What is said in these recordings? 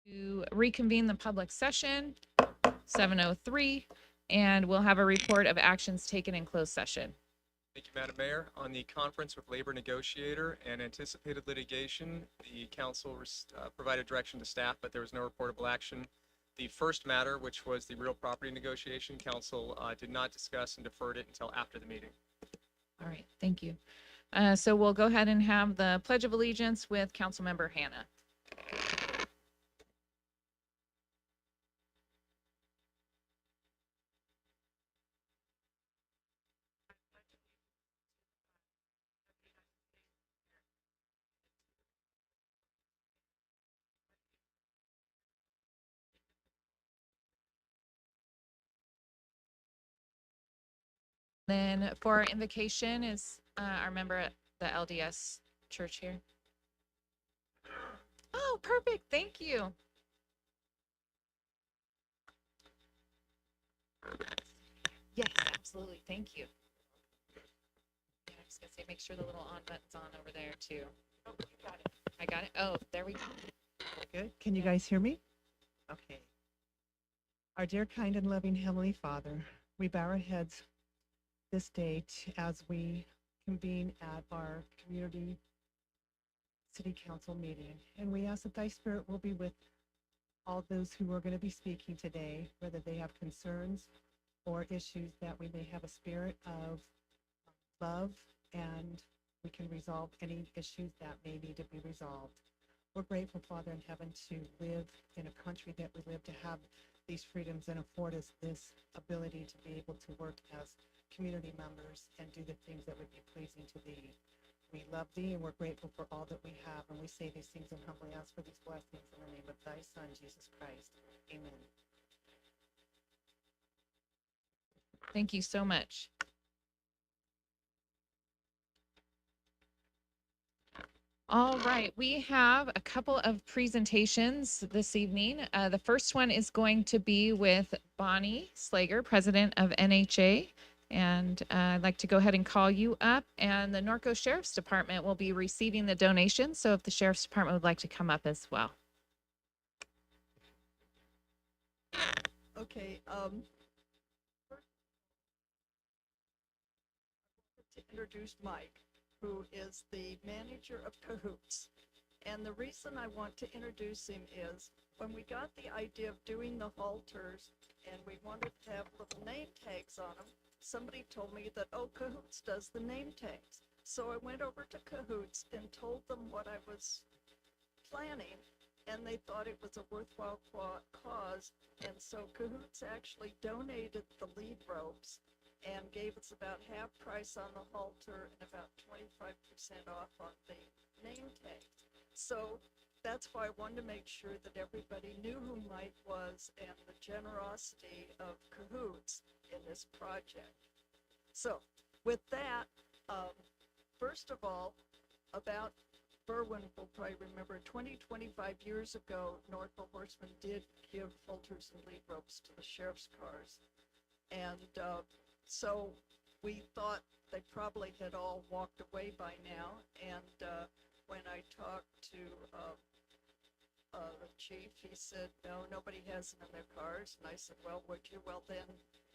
To reconvene the public session, 7:03, and we'll have a report of actions taken in closed session. Thank you, Madam Mayor. On the conference with labor negotiator and anticipated litigation, the council provided direction to staff, but there was no reportable action. The first matter, which was the real property negotiation, council did not discuss and deferred it until after the meeting. All right, thank you. So we'll go ahead and have the Pledge of Allegiance with Councilmember Hannah. Then for our invocation is our member at the LDS church here. Oh, perfect. Thank you. Yes, absolutely. Thank you. Yeah, I was gonna say, make sure the little on button's on over there too. Oh, you got it. I got it. Oh, there we go. Good. Can you guys hear me? Okay. Our dear, kind, and loving Heavenly Father, we bow our heads this day as we convene at our community city council meeting. And we ask that thy spirit will be with all those who are going to be speaking today, whether they have concerns or issues, that we may have a spirit of love and we can resolve any issues that may need to be resolved. We're grateful, Father in heaven, to live in a country that we live, to have these freedoms and afford us this ability to be able to work as community members and do the things that would be pleasing to thee. We love thee and we're grateful for all that we have. And we say these things and humbly ask for these blessings in the name of thy Son, Jesus Christ. Amen. Thank you so much. All right, we have a couple of presentations this evening. The first one is going to be with Bonnie Slager, president of NHA. And I'd like to go ahead and call you up. And the Norco Sheriff's Department will be receiving the donation. So if the Sheriff's Department would like to come up as well. Okay, to introduce Mike, who is the manager of Cahoots. And the reason I want to introduce him is when we got the idea of doing the halters and we wanted to have little name tags on them, somebody told me that, oh, Cahoots does the name tags. So I went over to Cahoots and told them what I was planning, and they thought it was a worthwhile cause. And so Cahoots actually donated the lead ropes and gave us about half price on the halter and about 25% off on the name tags. So that's why I wanted to make sure that everybody knew who Mike was and the generosity of Cahoots in this project. So with that, first of all, about Berwyn will probably remember 25 years ago, Norco Horsemen did give halters and lead ropes to the sheriff's cars. And so we thought they probably had all walked away by now. And when I talked to the chief, he said, no, nobody has them in their cars. And I said, well, would you? Well, then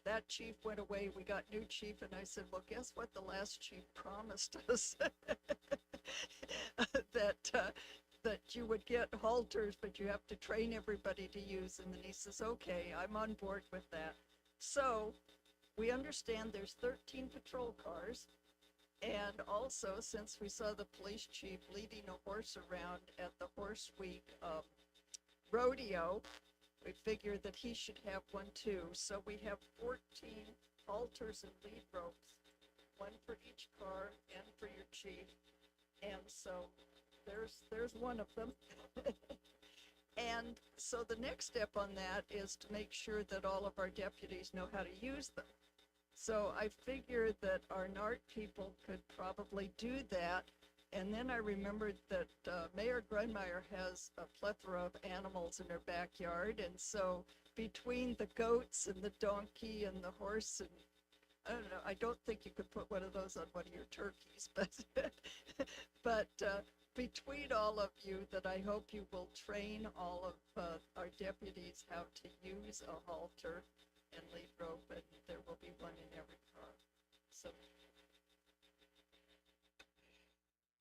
that chief went away. We got new chief. And I said, well, guess what the last chief promised us? That you would get halters, but you have to train everybody to use them. And he says, okay, I'm on board with that. So we understand there's 13 patrol cars. And also, since we saw the police chief leading a horse around at the Horse Week rodeo, we figured that he should have one too. So we have 14 halters and lead ropes, one for each car and for your chief. And so there's one of them. And so the next step on that is to make sure that all of our deputies know how to use them. So I figured that our NART people could probably do that. And then I remembered that Mayor Grunmeyer has a plethora of animals in her backyard. And so between the goats and the donkey and the horse, and I don't know, I don't think you could put one of those on one of your turkeys, but between all of you that I hope you will train all of our deputies how to use a halter and lead rope, and there will be one in every car. So,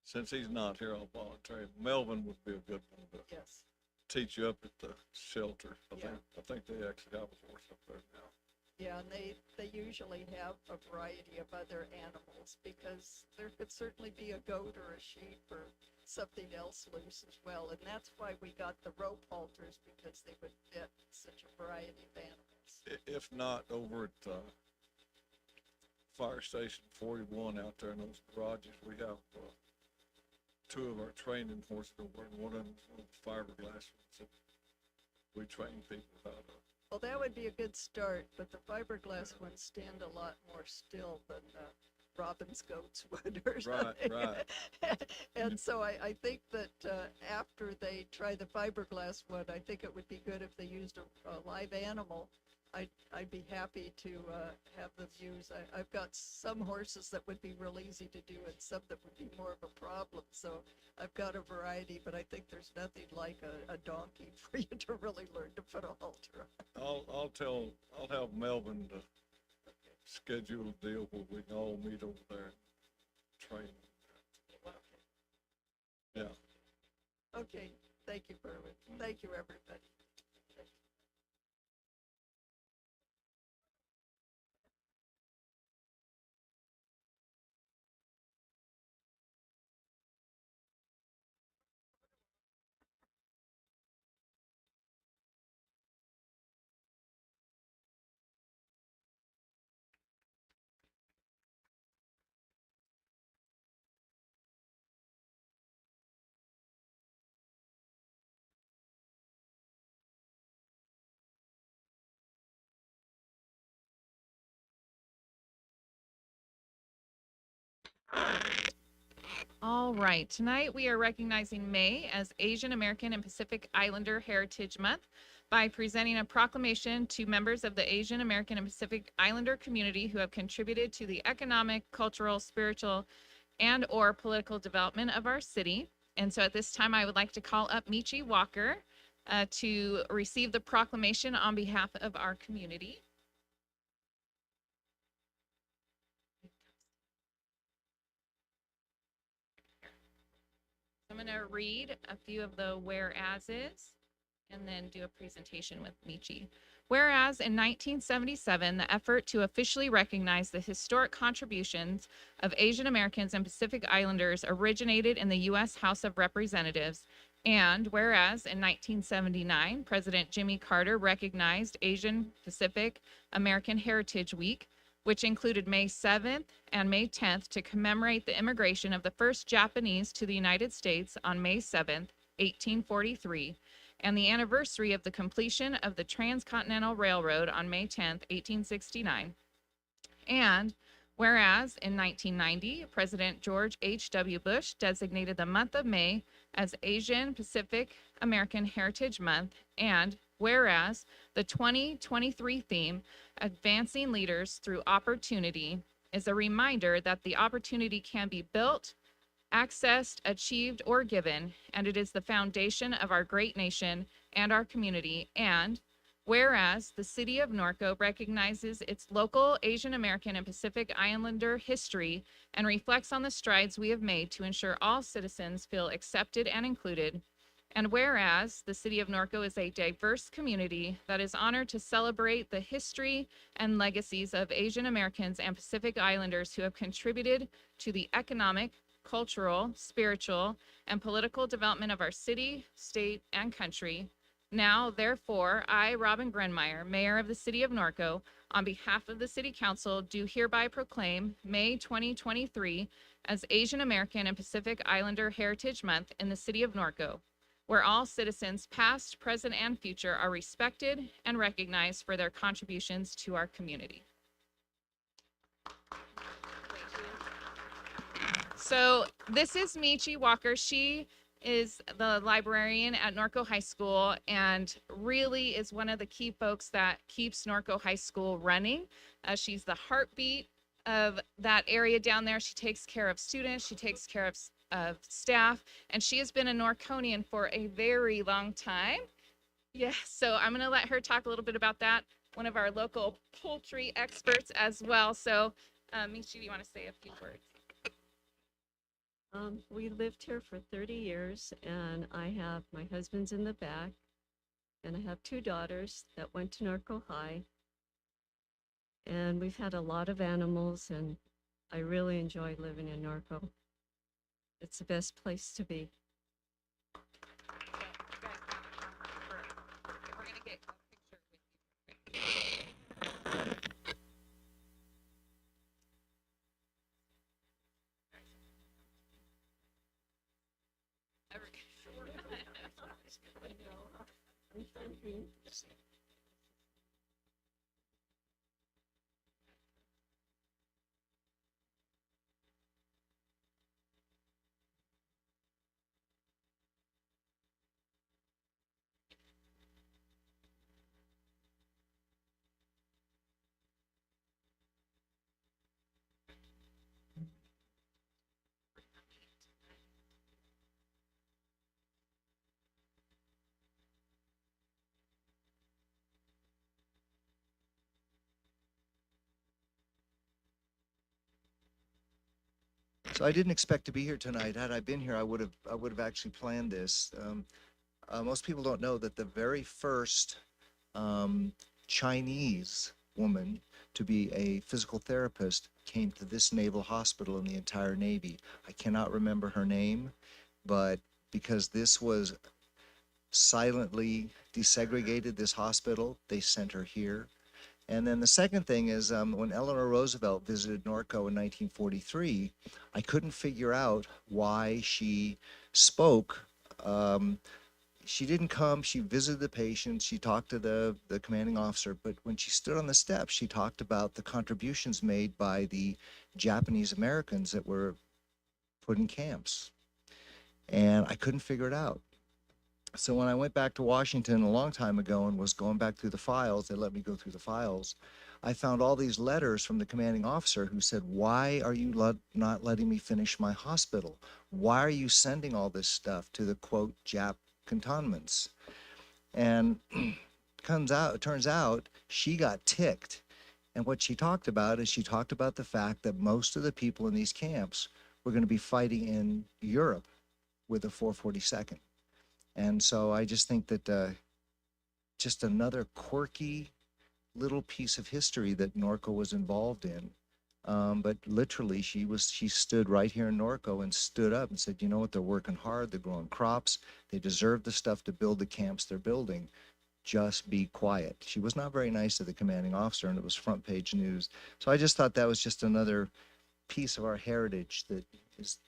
Since he's not here, I'll volunteer. Melvin would be a good one to yes. teach you up at the shelter. Yeah. I think they actually have a horse up there now. Yeah, and they usually have a variety of other animals, because there could certainly be a goat or a sheep or something else loose as well. And that's why we got the rope halters, because they would fit such a variety of animals. If not, over at Fire Station 41 out there in those garages, we have two of our training horses over, and one of them is one of the fiberglass ones. So we train people how to. Well, that would be a good start, but the fiberglass ones stand a lot more still than Robin's goats would or something. Right. And so I think that after they try the fiberglass one, I think it would be good if they used a live animal. I'd be happy to have them use. I've got some horses that would be real easy to do and some that would be more of a problem. So I've got a variety, but I think there's nothing like a donkey for you to really learn to put a halter on. I'll have Melvin to schedule a deal where we can all meet over there and train. Yeah. Okay, thank you, Berwin. Thank you, everybody. All right, tonight we are recognizing May as Asian American and Pacific Islander Heritage Month by presenting a proclamation to members of the Asian American and Pacific Islander community who have contributed to the economic, cultural, spiritual, and or political development of our city. And so at this time, I would like to call up Michi Walker to receive the proclamation on behalf of our community. I'm going to read a few of the whereases and then do a presentation with Michi. Whereas in 1977, the effort to officially recognize the historic contributions of Asian Americans and Pacific Islanders originated in the U.S. House of Representatives. And whereas in 1979, President Jimmy Carter recognized Asian Pacific American Heritage Week, which included May 7th and May 10th to commemorate the immigration of the first Japanese to the United States on May 7th, 1843, and the anniversary of the completion of the Transcontinental Railroad on May 10th, 1869. And whereas in 1990, President George H.W. Bush designated the month of May as Asian Pacific American Heritage Month, and whereas the 2023 theme, Advancing Leaders Through Opportunity, is a reminder that the opportunity can be built, accessed, achieved, or given, and it is the foundation of our great nation and our community. And whereas the city of Norco recognizes its local Asian American and Pacific Islander history and reflects on the strides we have made to ensure all citizens feel accepted and included. And whereas the city of Norco is a diverse community that is honored to celebrate the history and legacies of Asian Americans and Pacific Islanders who have contributed to the economic, cultural, spiritual, and political development of our city, state, and country. Now, therefore, I, Robin Grenmeyer, Mayor of the City of Norco, on behalf of the City Council, do hereby proclaim May 2023 as Asian American and Pacific Islander Heritage Month in the City of Norco, where all citizens, past, present, and future, are respected and recognized for their contributions to our community. So this is Michi Walker. She is the librarian at Norco High School and really is one of the key folks that keeps Norco High School running. She's the heartbeat of that area down there. She takes care of students. She takes care of of staff, and she has been a Norconian for a very long time. Yeah, so I'm going to let her talk a little bit about that. One of our local poultry experts as well. So, Michi, do you want to say a few words? We lived here for 30 years, and I have my husband's in the back, and I have 2 daughters that went to Norco High. And we've had a lot of animals, and I really enjoy living in Norco. It's the best place to be. We're going to get a picture with you. So I didn't expect to be here tonight. Had I been here, I would have actually planned this. Most people don't know that the very first Chinese woman to be a physical therapist came to this naval hospital in the entire Navy. I cannot remember her name, but because this was silently desegregated, this hospital, they sent her here. And then the second thing is when Eleanor Roosevelt visited Norco in 1943, I couldn't figure out why she spoke. She didn't come, she visited the patients, she talked to the commanding officer, but when she stood on the steps, she talked about the contributions made by the Japanese Americans that were put in camps. And I couldn't figure it out. So when I went back to Washington a long time ago and was going back through the files, they let me go through the files, I found all these letters from the commanding officer who said, why are you not letting me finish my hospital? Why are you sending all this stuff to the, quote, Jap cantonments? And it turns out she got ticked. And what she talked about is she talked about the fact that most of the people in these camps were going to be fighting in Europe with the 442nd. And so I just think that just another quirky little piece of history that Norco was involved in. But literally she stood right here in Norco and stood up and said, you know what, they're working hard, they're growing crops, they deserve the stuff to build the camps they're building. Just be quiet. She was not very nice to the commanding officer, and it was front page news. So I just thought that was just another piece of our heritage that is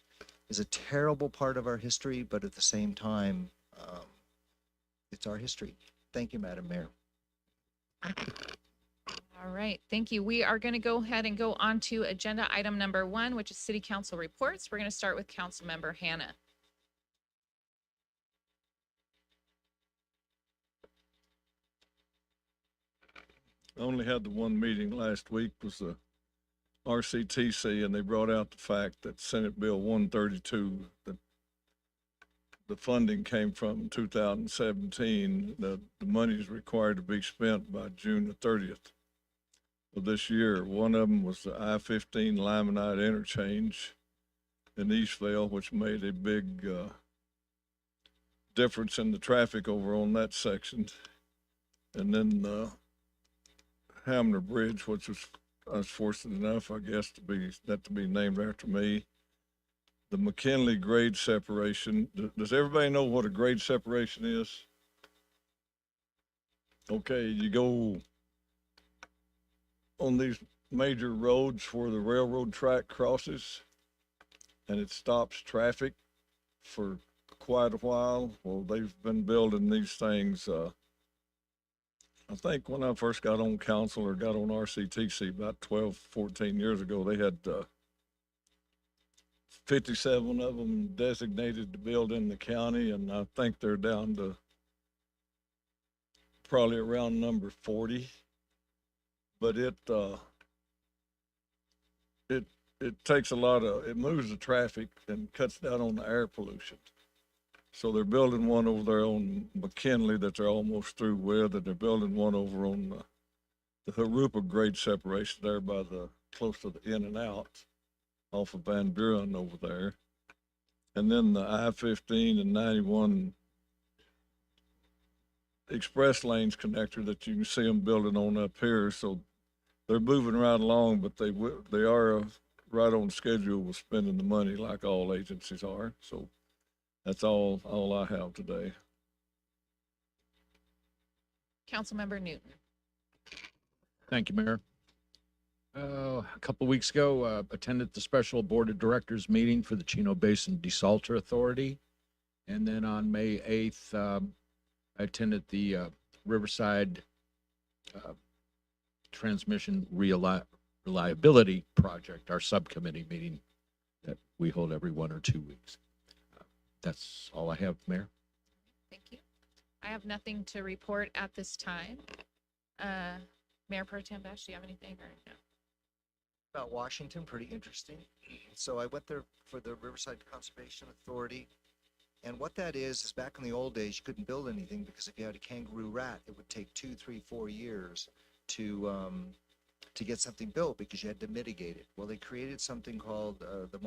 a terrible part of our history, but at the same time, it's our history. Thank you, Madam Mayor. All right, thank you. We are going to go ahead and go on to agenda item number 1, which is City Council reports. We're going to start with Councilmember Hannah. I only had the one meeting last week, was the RCTC, and they brought out the fact that Senate Bill 132, that the funding came from in 2017, the money is required to be spent by June the 30th of this year. One of them was the I-15 Limonite interchange in Eastvale, which made a big difference in the traffic over on that section. And then Hamner Bridge, which was, I was fortunate enough, I guess, to be named after me. The McKinley grade separation. Does everybody know what a grade separation is? Okay, you go on these major roads where the railroad track crosses and it stops traffic for quite a while. Well, they've been building these things. I think when I first got on council or got on RCTC about 12, 14 years ago, they had 57 of them designated to build in the county, and I think they're down to probably around number 40. But it it moves the traffic and cuts down on the air pollution. So they're building one over there on McKinley that they're almost through with, and they're building one over on the Harupa grade separation there by close to the In and Out off of Van Buren over there. And then the I-15 and 91 express lanes connector that you can see them building on up here. So they're moving right along, but they are right on schedule with spending the money like all agencies are. So that's all I have today. Councilmember Newton. Thank you, Mayor. A couple of weeks ago, attended the special board of directors meeting for the Chino Basin Desalter Authority. And then on May 8th, I attended the Riverside Transmission Reliability Project, our subcommittee meeting that we hold every 1 or 2 weeks. That's all I have, Mayor. Thank you. I have nothing to report at this time. Mayor Pro Tem Bash, do you have anything or no? About Washington, pretty interesting. So I went there for the Riverside Conservation Authority. And what that is back in the old days, you couldn't build anything because if you had a kangaroo rat, it would take 2, 3, 4 years to get something built because you had to mitigate it. Well, they created something called the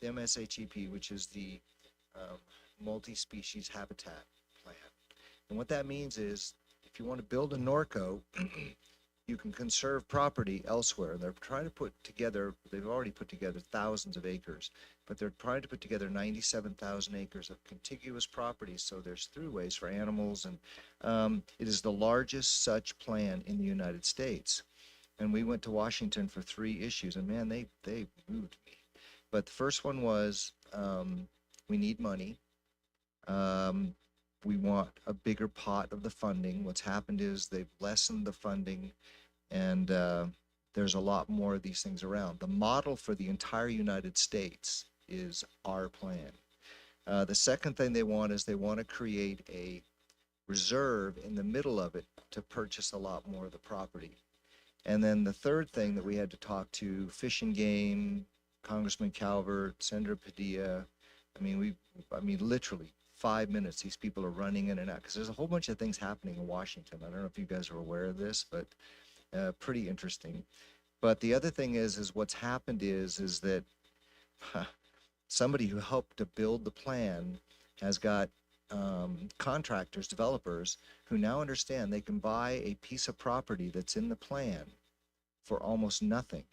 MSHEP, which is the multi-species habitat plan. And what that means is if you want to build a Norco, you can conserve property elsewhere. They're trying to put together, they've already put together thousands of acres, but they're trying to put together 97,000 acres of contiguous properties. So there's throughways for animals, and it is the largest such plan in the United States. And we went to Washington for 3 issues, and man, they moved me. But the first one was, we need money. We want a bigger pot of the funding. What's happened is they've lessened the funding, and there's a lot more of these things around. The model for the entire United States is our plan. The second thing they want is they want to create a reserve in the middle of it to purchase a lot more of the property. And then the third thing that we had to talk to Fish and Game, Congressman Calvert, Senator Padilla. I mean, literally 5 minutes, these people are running in and out because there's a whole bunch of things happening in Washington. I don't know if you guys are aware of this, but pretty interesting. But the other thing is what's happened is that somebody who helped to build the plan has got contractors, developers who now understand they can buy a piece of property that's in the plan for almost nothing.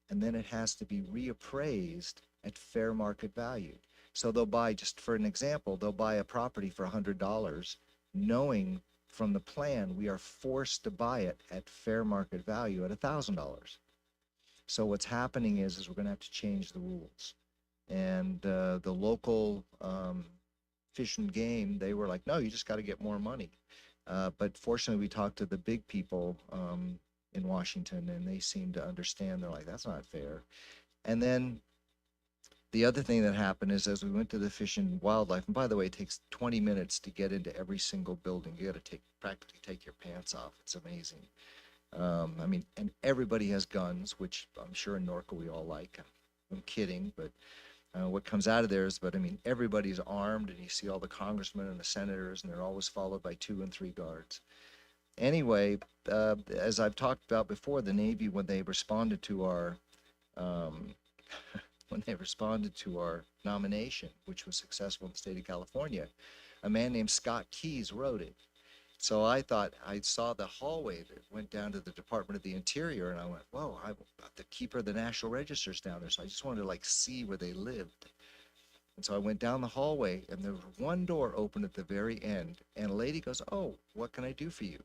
And then it has to be reappraised at fair market value. So they'll buy, just for an example, they'll buy a property for $100, knowing from the plan we are forced to buy it at fair market value at $1,000. So what's happening is we're going to have to change the rules. And the local Fish and Game, they were like, no, you just got to get more money. But fortunately, we talked to the big people in Washington, and they seem to understand. They're like, that's not fair. And then the other thing that happened is as we went to the Fish and Wildlife, and by the way, it takes 20 minutes to get into every single building. You got to practically take your pants off. It's amazing. I mean, and everybody has guns, which I'm sure in Norco we all like. I'm kidding, but what comes out of there is, but I mean, everybody's armed, and you see all the congressmen and the senators, and they're always followed by 2 and 3 guards. Anyway, as I've talked about before, the Navy, when they responded to our nomination, which was successful in the state of California, a man named Scott Keyes wrote it. So I thought, I saw the hallway that went down to the Department of the Interior, and I went, whoa, the keeper of the National Register's down there. So I just wanted to like see where they lived. And so I went down the hallway, and there was one door open at the very end, and a lady goes, oh, what can I do for you?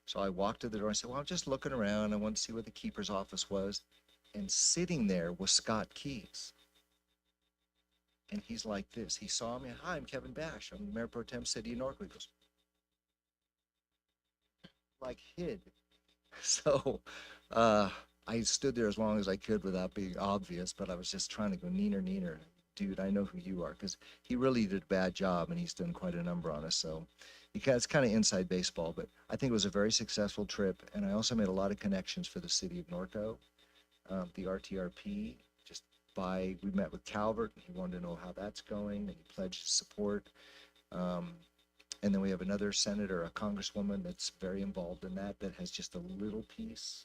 So I walked to the door and said, well, I'm just looking around. I want to see where the keeper's office was. And sitting there was Scott Keyes. And he's like this. He saw me. Hi, I'm Kevin Bash. I'm Mayor Pro Tem City of Norco. He goes, like hid. So I stood there as long as I could without being obvious, but I was just trying to go, Neener. Dude, I know who you are, because he really did a bad job, and he's done quite a number on us. So it's kind of inside baseball, but I think it was a very successful trip, and I also made a lot of connections for the city of Norco. the RTRP. We met with Calvert, and he wanted to know how that's going, and he pledged his support. And then we have another senator, a congresswoman that's very involved in that has just a little piece.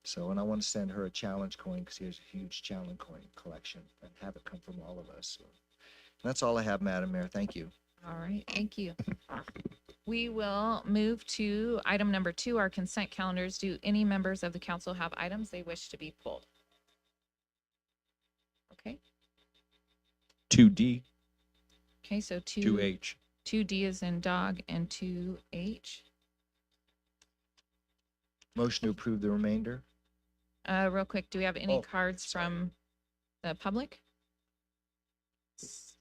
So, and I want to send her a challenge coin because he has a huge challenge coin collection and have it come from all of us. So, and that's all I have, Madam Mayor. Thank you. All right, thank you. We will move to item number 2, our consent calendars. Do any members of the council have items they wish to be pulled? Okay, 2D, okay, so 2H. 2D is in dog and 2H. Motion to approve the remainder. Real quick, do we have any Oh, cards sorry. from the public?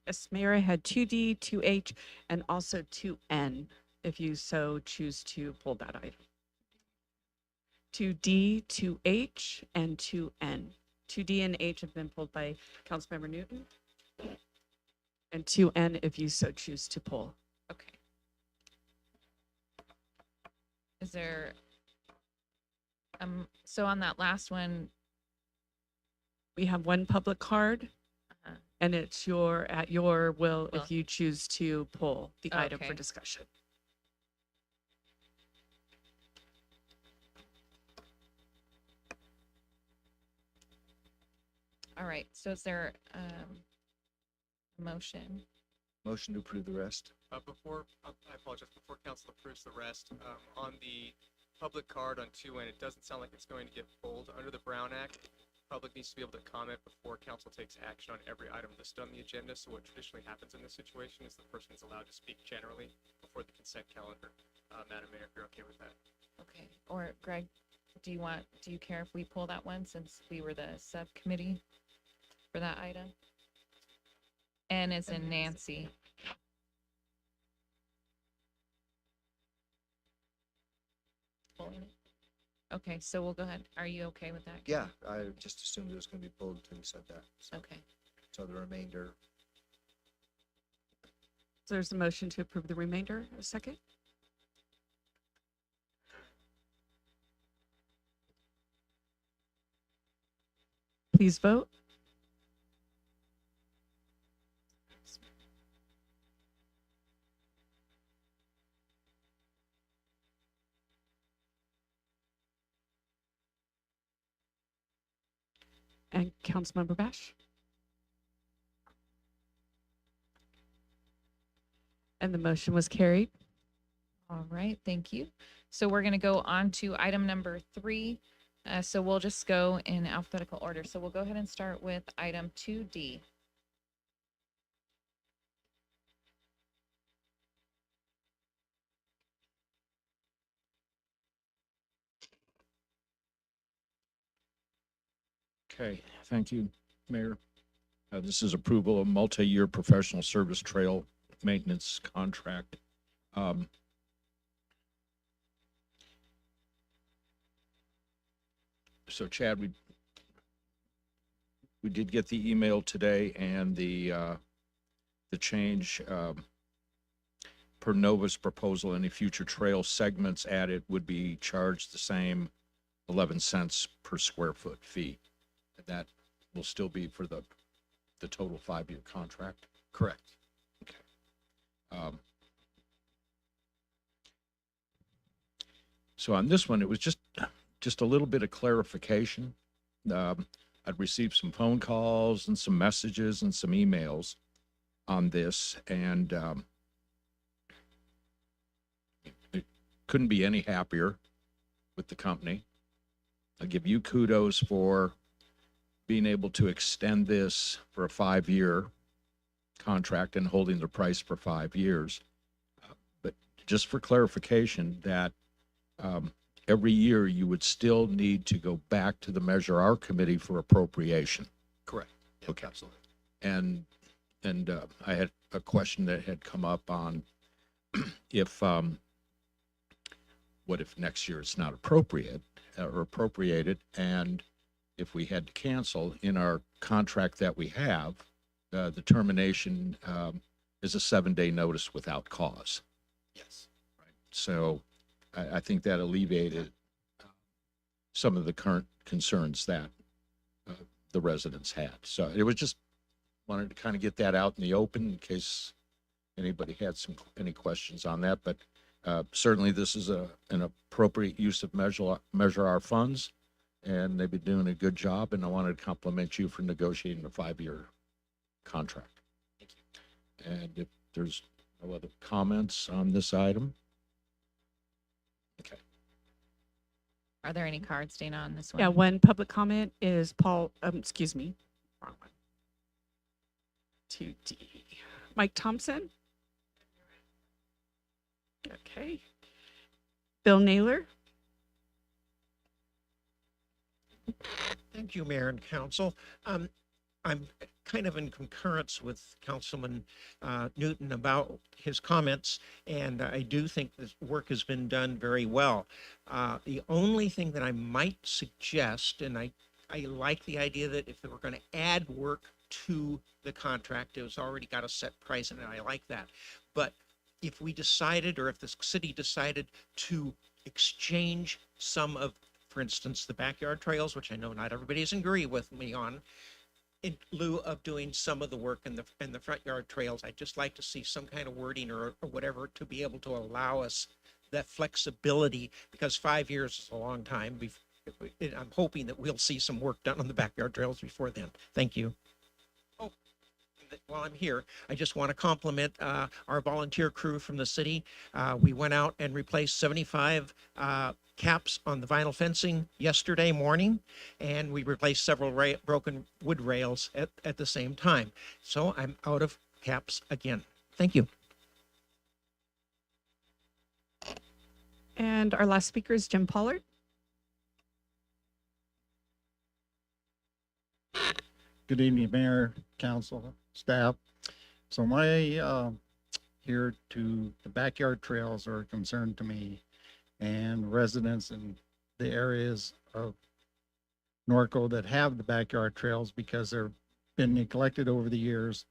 Yes, Mayor, I had 2D, 2H, and also 2N, if you so choose to pull that item. 2D, 2H, and 2N. 2D and H have been pulled by Councilmember Newton. And 2N if you so choose to pull. Okay. Is there, so on that last one, We have one public card, uh, and it's at your will Will. if you choose to pull the item for Okay. discussion. all right, so is there, a motion? Motion to approve the rest. Before, I apologize, before council approves the rest, on the public card on 2N, it doesn't sound like it's going to get pulled. Under the Brown Act, public needs to be able to comment before council takes action on every item listed on the agenda. So what traditionally happens in this situation is the person is allowed to speak generally before the consent calendar. Madam Mayor, if you're okay with that. Okay, or Greg, do you care if we pull that one since we were the subcommittee for that item? N is in Nancy. Pulling it? Okay, so we'll go ahead. Are you okay with that? Yeah, I just assumed it was going to be pulled until you said that. So, Okay, so the remainder. So there's a motion to approve the remainder. A second? Please vote. And Councilmember Bash? And the motion was carried. all right, thank you. So we're gonna go on to item number 3. So we'll just go in alphabetical order. So we'll go ahead and start with item 2D. Okay, thank you, Mayor. This is approval of multi-year professional service trail maintenance contract. So Chad, we did get the email today and the change, per Nova's proposal, any future trail segments added would be charged the same 11 cents per square foot fee. And that will still be for the total 5-year contract. Correct. So on this one, it was just a little bit of clarification. I'd received some phone calls and some messages and some emails on this, and it couldn't be any happier with the company. I give you kudos for being able to extend this for a 5-year contract and holding the price for 5 years. But just for clarification, that every year you would still need to go back to the Measure R committee for appropriation. Correct. Yep, Okay. absolutely. And I had a question that had come up on if what if next year it's not appropriate or appropriated, and if we had to cancel in our contract that we have, the termination is a 7-day notice without cause. Yes. Right. So I think that alleviated some of the current concerns that the residents had. So it was just, wanted to kind of get that out in the open in case anybody had any questions on that. But certainly this is an appropriate use of measure our funds, and they've been doing a good job. And I wanted to compliment you for negotiating a 5-year contract. Thank you. And if there's no other comments on this item, okay. Are there any cards, Dana, on this one? Yeah, one public comment is Paul, excuse me, wrong one. 2D. Mike Thompson? Okay. Bill Naylor? Thank you, Mayor and Council. I'm kind of in concurrence with Councilman Newton about his comments, and I do think this work has been done very well. The only thing that I might suggest, and I like the idea that if we're going to add work to the contract, it was already got a set price, and I like that. But if we decided, or if the city decided to exchange some of, for instance, the backyard trails, which I know not everybody's agree with me on, in lieu of doing some of the work in the front yard trails, I'd just like to see some kind of wording or whatever to be able to allow us that flexibility, because 5 years is a long time. I'm hoping that we'll see some work done on the backyard trails before then. Thank you. Oh, while I'm here, I just want to compliment our volunteer crew from the city. We went out and replaced 75 caps on the vinyl fencing yesterday morning, and we replaced several broken wood rails at the same time. So I'm out of caps again. Thank you. And our last speaker is Jim Pollard. Good evening, Mayor, Council, staff. So my here to the backyard trails are a concern to me, and residents in the areas of Norco that have the backyard trails, because they've been neglected over the years,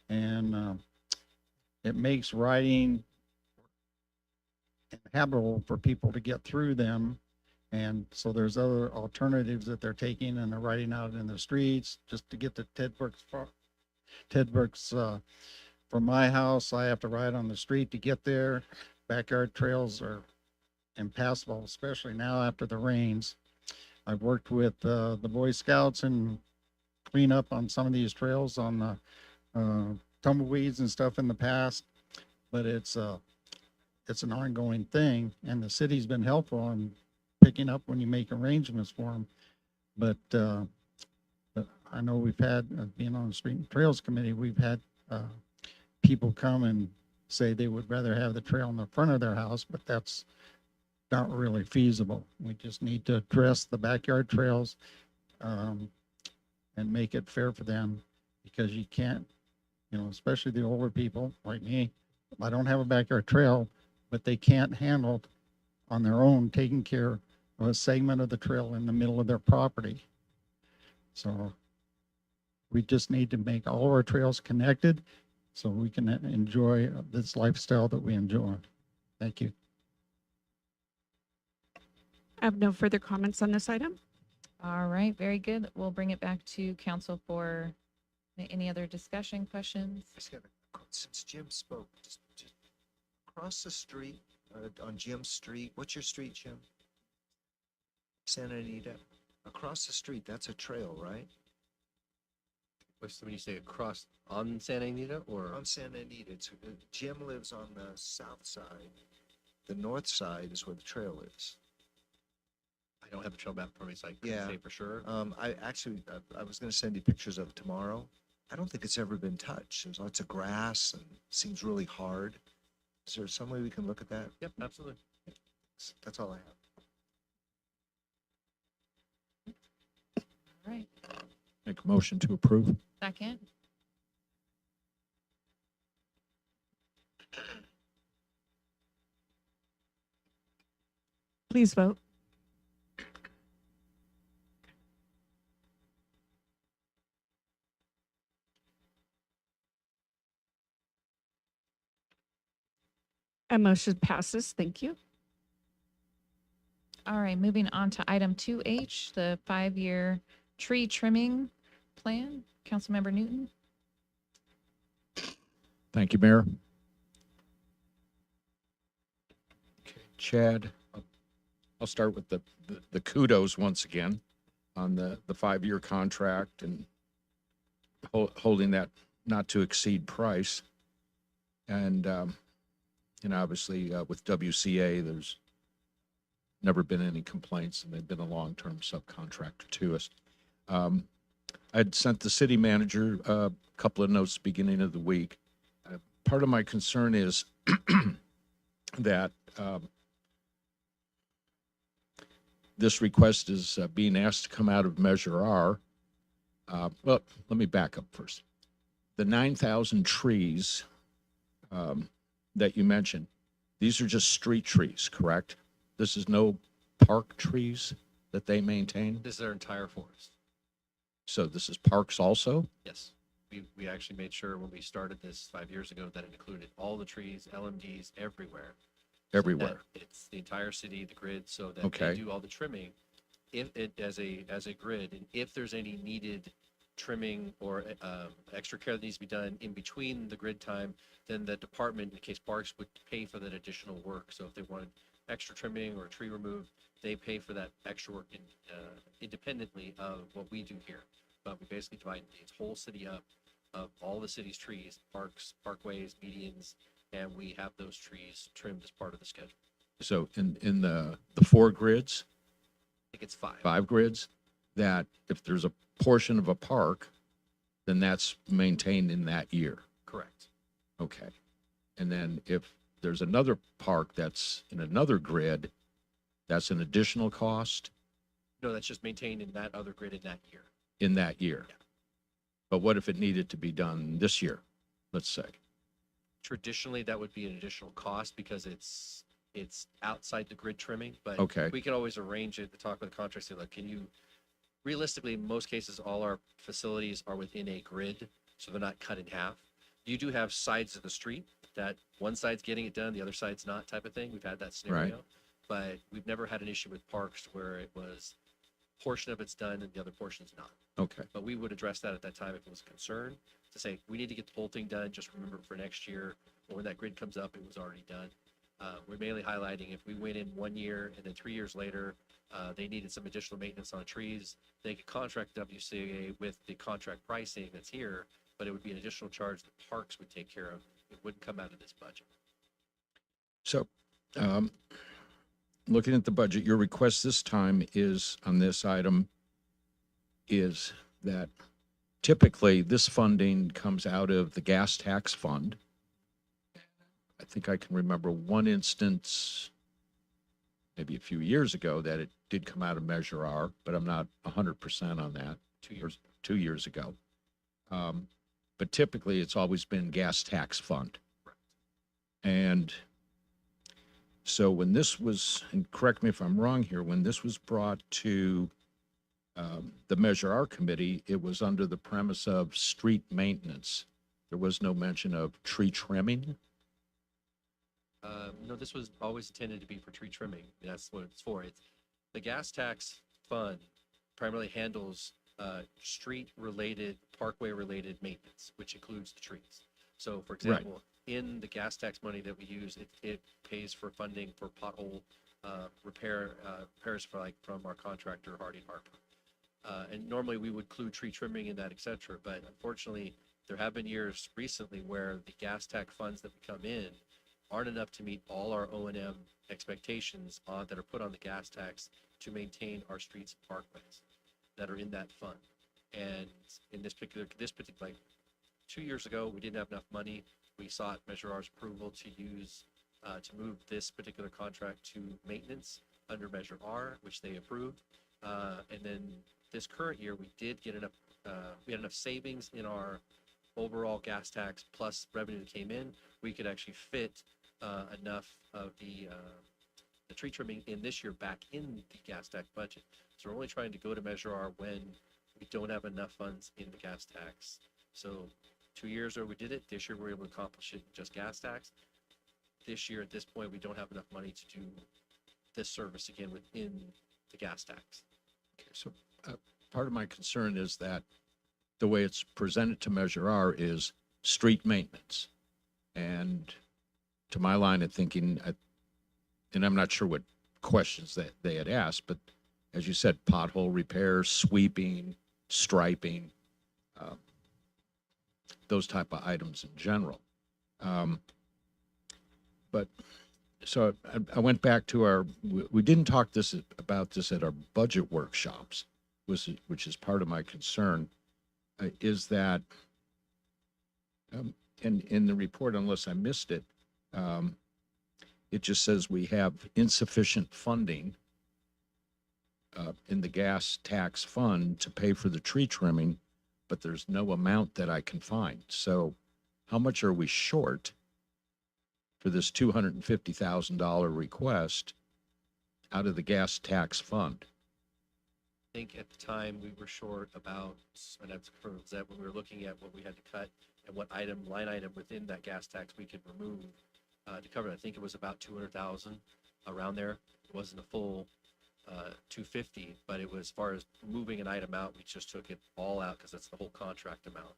and it makes riding inhabitable for people to get through them. And so there's other alternatives that they're taking, and they're riding out in the streets just to get to Ted Brooks. From my house, I have to ride on the street to get there. Backyard trails are impassable, especially now after the rains. I've worked with the Boy Scouts and clean up on some of these trails on the tumbleweeds and stuff in the past, but it's an ongoing thing, and the city's been helpful in picking up when you make arrangements for them. But I know we've had, being on the Street and Trails Committee, we've had people come and say they would rather have the trail in the front of their house, but that's not really feasible. We just need to address the backyard trails and make it fair for them, because you can't, especially the older people like me, I don't have a backyard trail, but they can't handle on their own taking care of a segment of the trail in the middle of their property. So we just need to make all of our trails connected so we can enjoy this lifestyle that we enjoy. Thank you. I have no further comments on this item. All right, very good. We'll bring it back to council for any other discussion, questions. Since Jim spoke, just across the street, on Jim Street, what's your street, Jim? Santa Anita. Across the street, that's a trail, right? When you say across on Santa Anita or On Santa Anita. Jim lives on the south side. The north side is where the trail is. I don't have a trail map for me, so I couldn't Yeah. say for sure. I was going to send you pictures of it tomorrow. I don't think it's ever been touched. There's lots of grass and it seems really hard. Is there some way we can look at that? Yep, absolutely. That's all I have. All right, Make a motion to approve. second. Please vote. And motion passes. Thank you. All right, moving on to item 2H, the 5-year tree trimming plan. Councilmember Newton. Thank you, Mayor. Okay, Chad, I'll start with the kudos once again on the 5-year contract and holding that not to exceed price. And, obviously with WCA, there's never been any complaints, and they've been a long-term subcontractor to us. I'd sent the city manager a couple of notes beginning of the week. Part of my concern is that this request is being asked to come out of Measure R. Well, let me back up first. The 9,000 trees that you mentioned, these are just street trees, correct? This is no park trees that they maintain? This is their entire forest. So this is parks also? Yes. We actually made sure when we started this 5 years ago that it included all the trees, LMDs, everywhere. So that Everywhere. it's the entire city, the grid, so that Okay. they do all the trimming if it as a grid, and if there's any needed trimming or extra care that needs to be done in between the grid time, then the department, in case parks, would pay for that additional work. So if they wanted extra trimming or tree removed, they pay for that extra work independently of what we do here. But we basically divide the whole city up of all the city's trees, parks, parkways, medians, and we have those trees trimmed as part of the schedule. So in the 4 grids, I think it's 5. 5 grids, that if there's a portion of a park, then that's maintained in that year. Correct. Okay. And then if there's another park that's in another grid, that's an additional cost No, that's just maintained in that other grid in that year. in that year. Yeah. But what if it needed to be done this year, let's say? Traditionally, that would be an additional cost because it's outside the grid trimming, but Okay. we can always arrange it to talk with the contractor, say, look, can you, realistically, in most cases, all our facilities are within a grid, so they're not cut in half. You do have sides of the street that one side's getting it done, the other side's not, type of thing. We've had that scenario, but we've never had an issue with parks where it was portion of it's done and the other portion's not. Okay. But we would address that at that time if it was a concern, to say, we need to get the whole thing done, just remember for next year, or when that grid comes up, it was already done. We're mainly highlighting if we went in 1 year and then 3 years later, they needed some additional maintenance on trees, they could contract WCA with the contract pricing that's here, but it would be an additional charge that parks would take care of. It wouldn't come out of this budget. So, looking at the budget, your request this time is, on this item, is that typically this funding comes out of the gas tax fund. I think I can remember one instance, maybe a few years ago, that it did come out of Measure R, but I'm not 100% on that. 2 years. 2 years ago. But typically, it's always been gas tax fund. And so when this was, and correct me if I'm wrong here, when this was brought to the Measure R committee, it was under the premise of street maintenance. There was no mention of tree trimming. No, this was always intended to be for tree trimming. That's what it's for. It's the gas tax fund primarily handles street-related, parkway-related maintenance, which includes the trees. So, for example, in the gas tax money that we use, it pays for funding for pothole repairs from our contractor Harper. And normally we would include tree trimming in that, et cetera. But unfortunately, there have been years recently where the gas tax funds that we come in aren't enough to meet all our O&M expectations that are put on the gas tax to maintain our streets and parkways that are in that fund. And in this particular, like 2 years ago, we didn't have enough money. We sought Measure R's approval to use, to move this particular contract to maintenance under Measure R, which they approved. And then this current year, we did get enough, we had enough savings in our overall gas tax plus revenue that came in. We could actually fit enough of the tree trimming in this year back in the gas tax budget. So we're only trying to go to Measure R when we don't have enough funds in the gas tax. So 2 years ago we did it. This year we're able to accomplish it in just gas tax. This year at this point we don't have enough money to do this service again within the gas tax. Okay, so part of my concern is that the way it's presented to Measure R is street maintenance. And to my line of thinking, and I'm not sure what questions that they had asked, but as you said, pothole repair, sweeping, striping, those type of items in general. But so I went back to we didn't talk about this at our budget workshops, which is part of my concern, is that, in the report, unless I missed it, it just says we have insufficient funding in the gas tax fund to pay for the tree trimming, but there's no amount that I can find. So how much are we short for this $250,000 request out of the gas tax fund? I think at the time we were short about, and that's that when we were looking at what we had to cut and what line item within that gas tax we could remove to cover it. I think it was about 200,000 around there. It wasn't a full 250, but it was, as far as moving an item out, we just took it all out because that's the whole contract amount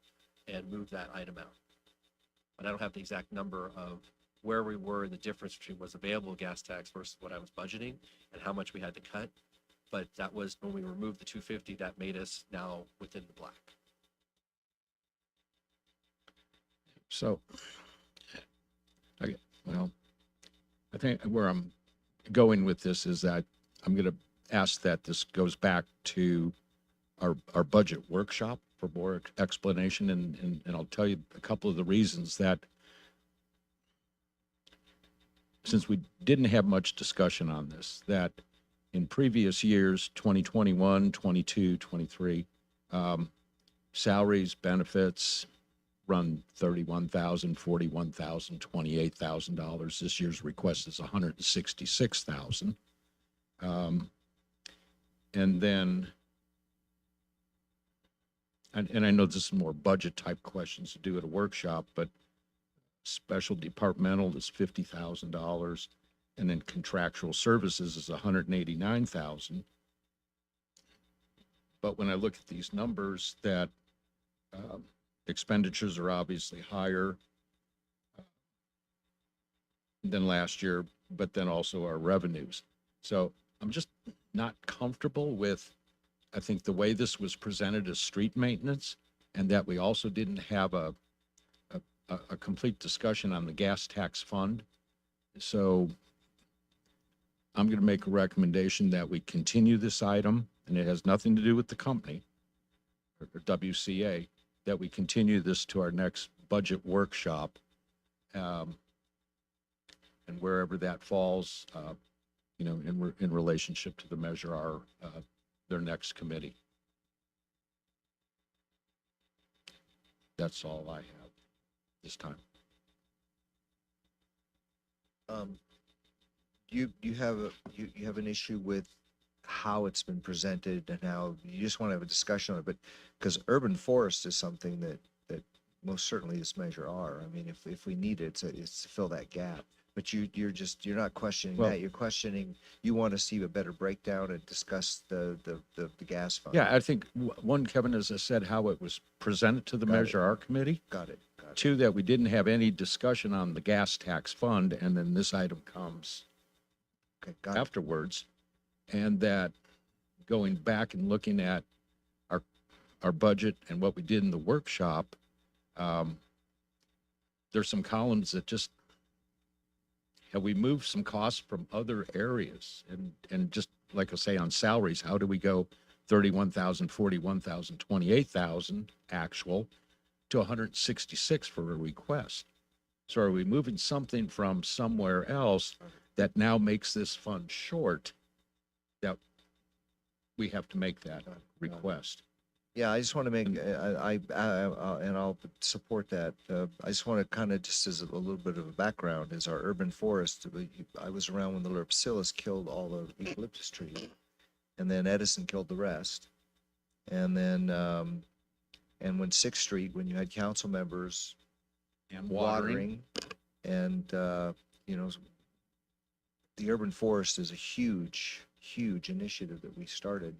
and moved that item out. But I don't have the exact number of where we were in the difference between what's available gas tax versus what I was budgeting and how much we had to cut. But that was when we removed the 250, that made us now within the black. So, well, I think where I'm going with this is that I'm going to ask that this goes back to our budget workshop for more explanation, and I'll tell you a couple of the reasons that, since we didn't have much discussion on this, that in previous years, 2021, 22, 23, salaries, benefits run $31,000, $41,000, $28,000. This year's request is $166,000. And then, and I know this is more budget type questions to do at a workshop, but special departmental is $50,000, and then contractual services is $189,000. But when I look at these numbers, that expenditures are obviously higher than last year, but then also our revenues. So I'm just not comfortable with, I think, the way this was presented as street maintenance, and that we also didn't have a complete discussion on the gas tax fund. So I'm going to make a recommendation that we continue this item, and it has nothing to do with the company or WCA, that we continue this to our next budget workshop, and wherever that falls, in relationship to the Measure R, their next committee. That's all I have this time. You have an issue with how it's been presented and how you just want to have a discussion on it, but because urban forest is something that most certainly this Measure R. I mean, if we need it, it's to fill that gap. But you're not questioning that. You're questioning, you want to see a better breakdown and discuss the gas fund. Yeah, I think one, Kevin, as I said, how it was presented to the Measure R committee. Got it. Two, that we didn't have any discussion on the gas tax fund, and then this item comes afterwards. And that going back and looking at our budget and what we did in the workshop, there's some columns that just, have we moved some costs from other areas? And just like I say, on salaries, how do we go 31,000, 41,000, 28,000 actual to 166 for a request? So are we moving something from somewhere else that now makes this fund short, that we have to make that request? Yeah, I just want to make, and I'll support that. I just want to kind of, just as a little bit of a background, is our urban forest. I was around when the Lurpsilus killed all the eucalyptus trees, and then Edison killed the rest. And then, and when 6th Street, when you had council members And watering. and, the urban forest is a huge initiative that we started.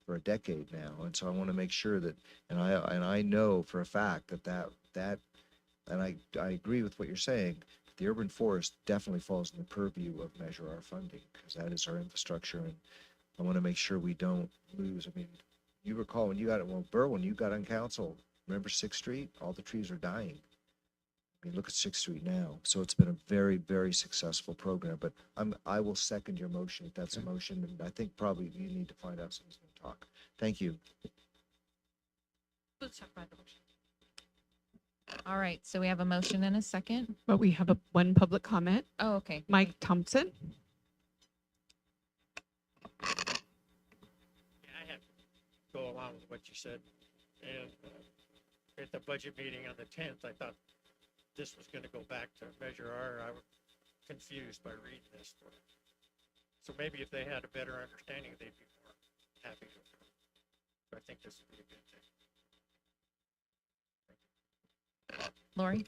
for a decade now. And so I want to make sure that, and I know for a fact that, and I agree with what you're saying, the urban forest definitely falls in the purview of Measure R funding, because that is our infrastructure. And I want to make sure we don't lose. I mean, you recall when you got it, well, Burr, when you got on council, remember 6th Street? All the trees are dying. I mean, look at 6th Street now. So it's been a very, very successful program. But I will second your motion if that's a motion. And I think probably you need to find out someone's going to talk. Thank you. Let's talk about the motion. All right, so we have a motion and a second. But we have one public comment. Oh, okay. Mike Thompson. Yeah, I have to go along with what you said. And at the budget meeting on the 10th, I thought this was going to go back to Measure R. I was confused by reading this. So maybe if they had a better understanding, they'd be more happy to. But I think this would be a good thing. Lori?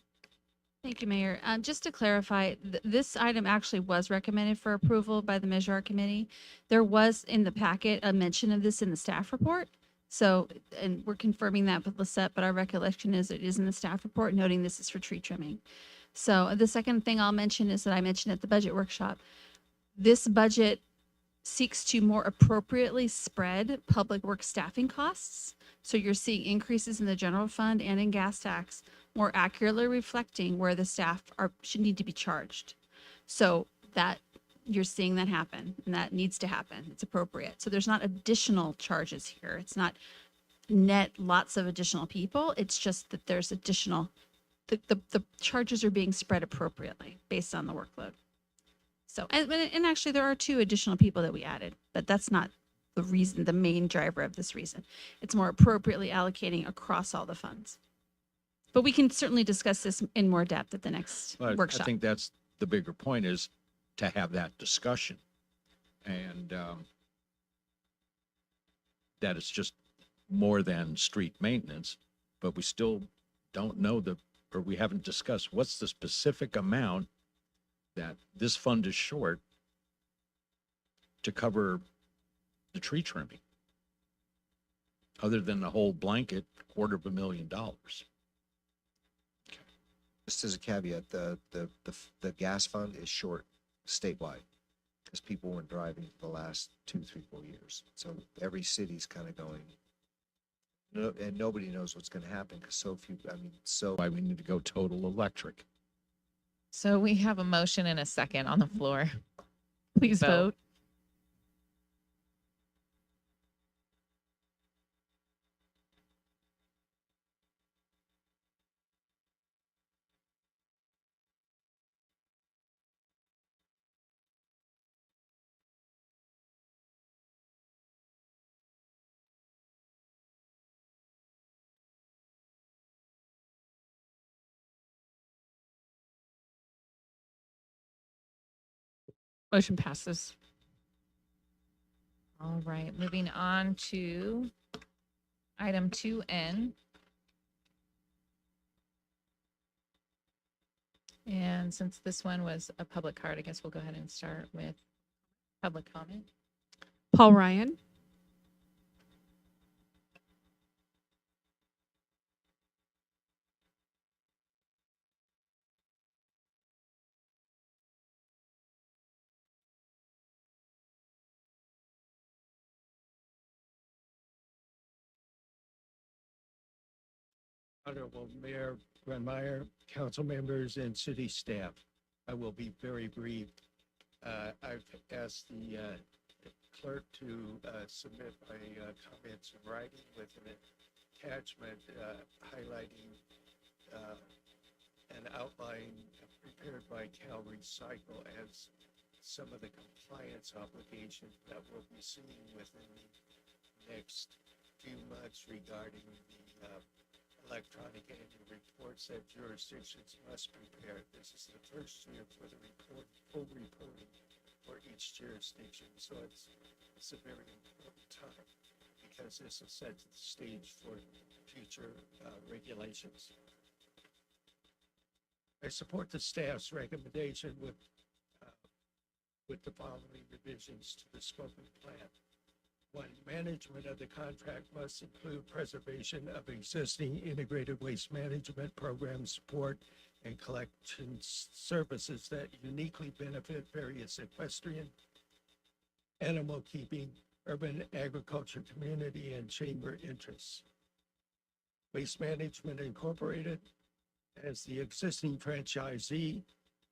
Thank you, Mayor. Just to clarify, this item actually was recommended for approval by the Measure R Committee. There was in the packet a mention of this in the staff report. So, and we're confirming that with Lisette, but our recollection is it is in the staff report noting this is for tree trimming. So the second thing I'll mention is that I mentioned at the budget workshop, this budget seeks to more appropriately spread public works staffing costs. So you're seeing increases in the general fund and in gas tax, more accurately reflecting where the staff should need to be charged. So that you're seeing that happen, and that needs to happen. It's appropriate. So there's not additional charges here. It's not net lots of additional people. It's just that there's additional, the charges are being spread appropriately based on the workload. So, and actually there are 2 additional people that we added, but that's not the reason, the main driver of this reason. It's more appropriately allocating across all the funds. But we can certainly discuss this in more depth at the next But workshop. I think that's the bigger point, is to have that discussion. And that it's just more than street maintenance, but we still don't know or we haven't discussed what's the specific amount that this fund is short to cover the tree trimming, other than the whole blanket $250,000. Just as a caveat, the gas fund is short statewide because people weren't driving for the last 2, 3, 4 years. So every city's kind of going, no, and nobody knows what's going to happen because so few, I mean, so. Why we need to go total electric. So we have a motion and a second on the floor. Please vote. Motion passes. All right, moving on to item 2N. And since this one was a public card, I guess we'll go ahead and start with public comment. Paul Ryan. Honorable Mayor Grunmeyer, council members, and city staff. I will be very brief. I've asked the clerk to submit my comments in writing with an attachment highlighting an outline prepared by Cal Recycle as some of the compliance obligations that we'll be seeing within the next few months regarding the electronic annual reports that jurisdictions must prepare. This is the first year for the full reporting for each jurisdiction. So it's a very important time because this will set the stage for future regulations. I support the staff's recommendation with the following revisions to the scoping plan. One, management of the contract must include preservation of existing integrated waste management program support and collection services that uniquely benefit various equestrian, animal keeping, urban agriculture community, and chamber interests. Waste Management Incorporated, as the existing franchisee,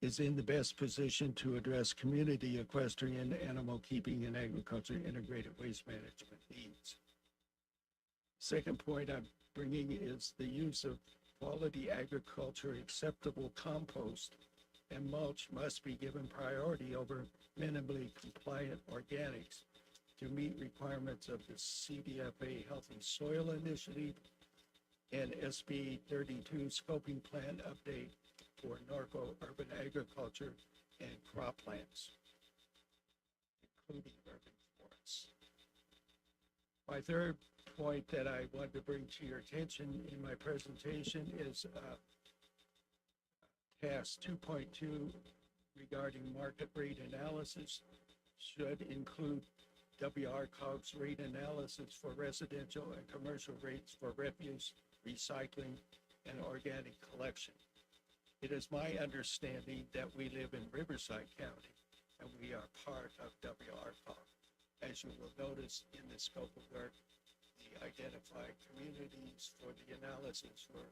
is in the best position to address community equestrian, animal keeping, and agriculture integrated waste management needs. Second point I'm bringing is the use of quality agriculture acceptable compost and mulch must be given priority over minimally compliant organics to meet requirements of the CDFA Healthy Soil Initiative and SB 32 scoping plan update for Norco urban agriculture and croplands, including urban forests. My third point that I want to bring to your attention in my presentation is task 2.2 regarding market rate analysis should include WRCOG's rate analysis for residential and commercial rates for refuse, recycling, and organic collection. It is my understanding that we live in Riverside County and we are part of WRCOG. As you will notice in the scope of work, the identified communities for the analysis were,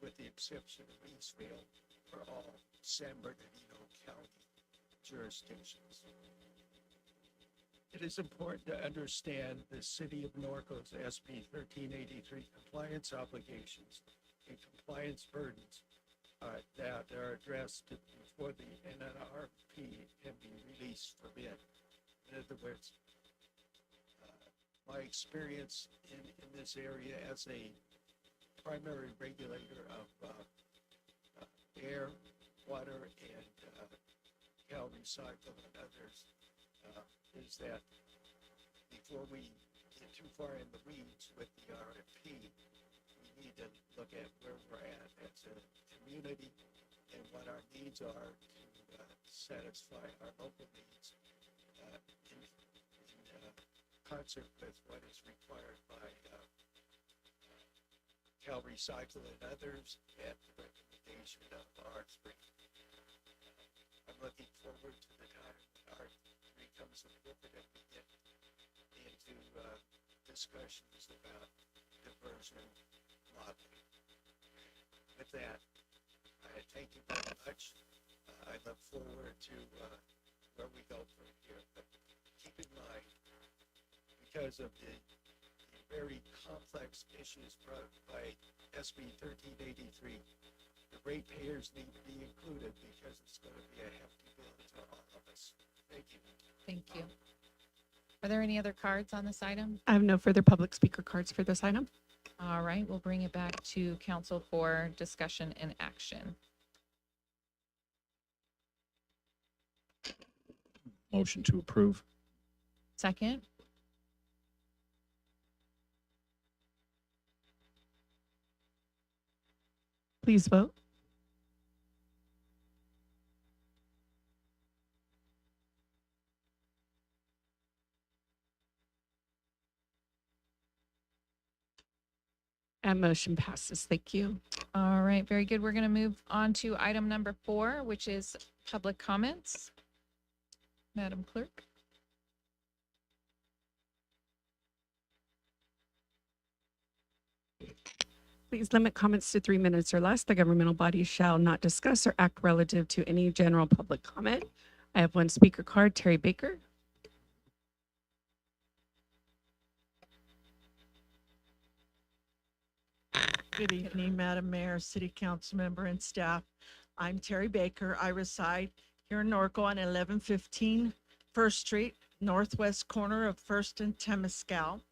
with the exception of Eastville, for all San Bernardino County jurisdictions. It is important to understand the City of Norco's SB 1383 compliance obligations and compliance burdens that are addressed before the NNRP can be released for bid. In other words, my experience in this area as a primary regulator of air, water, and Cal Recycle and others is that before we get too far in the weeds with the RFP, we need to look at where we're at as a community and what our needs are to satisfy our local needs in concert with what is required by Cal Recycle and others at the recommendation of R3. I'm looking forward to the time R3 comes equipped and we get into discussions about diversion modeling. With that, I thank you very much. I look forward to where we go from here. But keep in mind, because of the very complex issues brought by SB 1383, the ratepayers need to be included because it's going to be a hefty bill to all of us. Thank you. Thank you. Are there any other cards on this item? I have no further public speaker cards for this item. All right, we'll bring it back to council for discussion and action. Motion to approve. Second, Please vote. And motion passes. Thank you. all right, very good. We're going to move on to item number 4, which is public comments. Madam Clerk. Please limit comments to 3 minutes or less. The governmental body shall not discuss or act relative to any general public comment. I have one speaker card, Terry Baker. Good evening, Madam Mayor, City Council Member, and staff. I'm Terry Baker. I reside here in Norco on 1115 First Street, northwest corner of First and Temescal.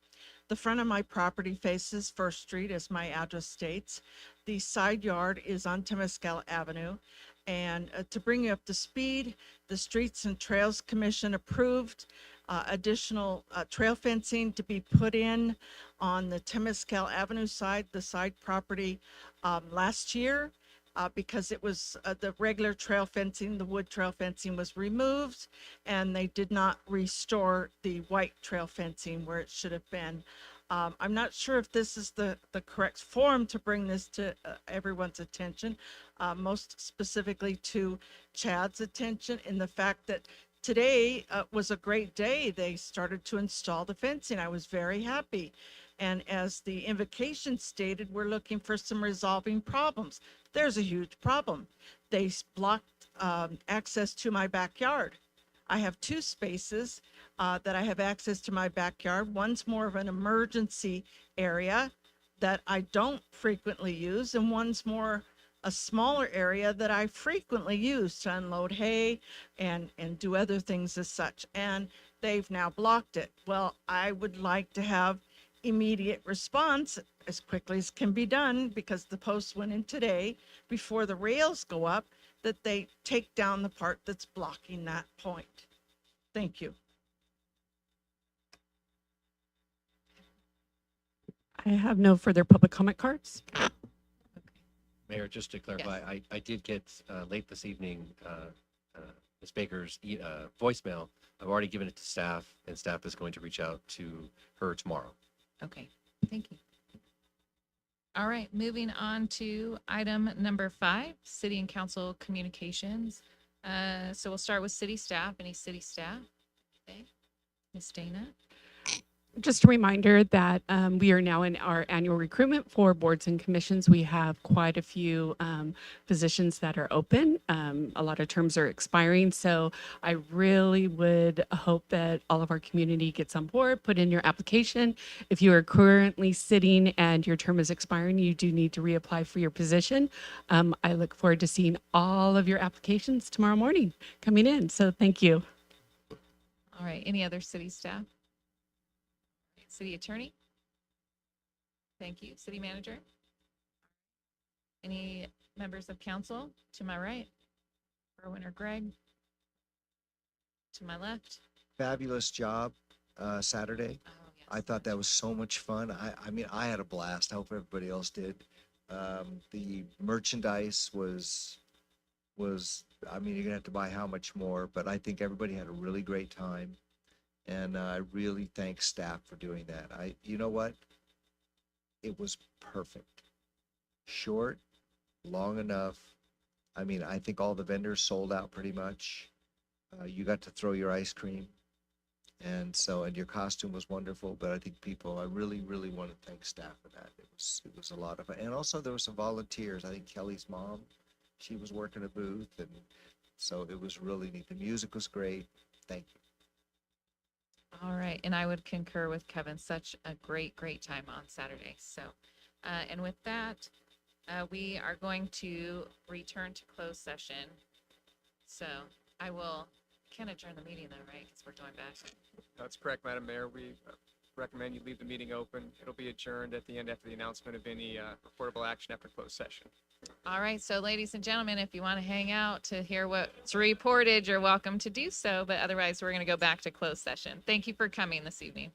The front of my property faces First Street, as my address states. The side yard is on Temescal Avenue. And to bring you up to speed, the Streets and Trails Commission approved additional trail fencing to be put in on the Temescal Avenue side, the side property last year. because it was the regular trail fencing, the wood trail fencing was removed, and they did not restore the white trail fencing where it should have been. I'm not sure if this is the correct forum to bring this to everyone's attention, most specifically to Chad's attention, in the fact that today was a great day. They started to install the fencing. I was very happy. And as the invocation stated, we're looking for some resolving problems. There's a huge problem. They blocked access to my backyard. I have 2 spaces that I have access to my backyard. One's more of an emergency area that I don't frequently use, and one's more a smaller area that I frequently use to unload hay and do other things as such. And they've now blocked it. Well, I would like to have immediate response as quickly as can be done, because the post went in today, before the rails go up, that they take down the part that's blocking that point. Thank you. I have no further public comment cards. Mayor, just to clarify, I did get late this evening Ms. Baker's voicemail. I've already given it to staff, and staff is going to reach out to her tomorrow. Okay, thank you. All right, moving on to item number 5, city and council communications. So we'll start with city staff. Any city staff? Okay, Ms. Dana? Just a reminder that we are now in our annual recruitment for boards and commissions. We have quite a few positions that are open. A lot of terms are expiring. So I really would hope that all of our community gets on board, put in your application. If you are currently sitting and your term is expiring, you do need to reapply for your position. I look forward to seeing all of your applications tomorrow morning coming in. So thank you. All right, any other city staff? City attorney? Thank you. City manager? Any members of council? To my right? Erwin or Greg? To my left? Fabulous job Saturday. Oh, yes. I thought that was so much fun. I mean, I had a blast. I hope everybody else did. The merchandise was, I mean, you're gonna have to buy how much more, but I think everybody had a really great time. And I really thank staff for doing that. You know what? It was perfect. Short, long enough. I mean, I think all the vendors sold out pretty much. You got to throw your ice cream. And your costume was wonderful, but I think I really, really want to thank staff for that. It was a lot of fun. And also there were some volunteers. I think Kelly's mom, she was working a booth, and so it was really neat. The music was great. Thank you. All right, and I would concur with Kevin. Such a great time on Saturday. So, and with that, we are going to return to closed session. So I can't adjourn the meeting though, right? Because we're going back. That's correct, Madam Mayor. We recommend you leave the meeting open. It'll be adjourned at the end after the announcement of any reportable action after closed session. All right, so ladies and gentlemen, if you want to hang out to hear what's reported, you're welcome to do so. But otherwise, we're going to go back to closed session. Thank you for coming this evening.